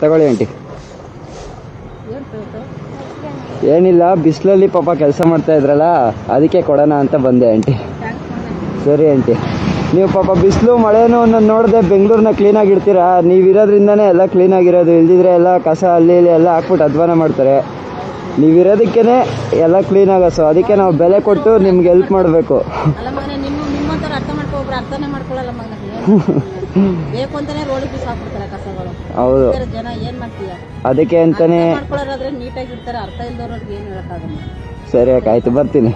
ತಗೊಳ್ಳಿ ಆಂಟಿ. ಏನಿಲ್ಲ, ಬಿಸಿಲಲ್ಲಿ ಪಾಪ ಕೆಲಸ ಮಾಡ್ತಾ ಇದ್ರಲ್ಲ, ಅದಕ್ಕೆ ಕೊಡೋಣ ಅಂತ ಬಂದೆ ಆಂಟಿ. ಸರಿ ಆಂಟಿ. ನೀವು ಪಾಪ ಬಿಸಿಲು ಮಳೆನೂ ನೋಡದೆ ಬೆಂಗಳೂರನ್ನ ಕ್ಲೀನಾಗಿ ಇಡ್ತೀರಾ. ನೀವಿರೋದ್ರಿಂದನೇ ಎಲ್ಲ ಕ್ಲೀನಾಗಿರೋದು, ಇಲ್ದಿದ್ರೆ ಎಲ್ಲ ಕಸ ಅಲ್ಲಿ ಇಲ್ಲಿ ಎಲ್ಲ ಹಾಕ್ಬಿಟ್ಟು ಅಧ್ವಾನ ಮಾಡ್ತಾರೆ. ನೀವಿರೋದಕ್ಕೇ ಎಲ್ಲ ಕ್ಲೀನಾಗ. ಸೊ ಅದಕ್ಕೆ ನಾವು ಬೆಲೆ ಕೊಟ್ಟು ನಿಮ್ಗೆ ಹೆಲ್ಪ್ ಮಾಡಬೇಕು. ಹೌದು, ಅದಕ್ಕೆ ಅಂತಾನೆ. ಸರಿ ಅಕ್ಕ, ಆಯ್ತು, ಬರ್ತೀನಿ.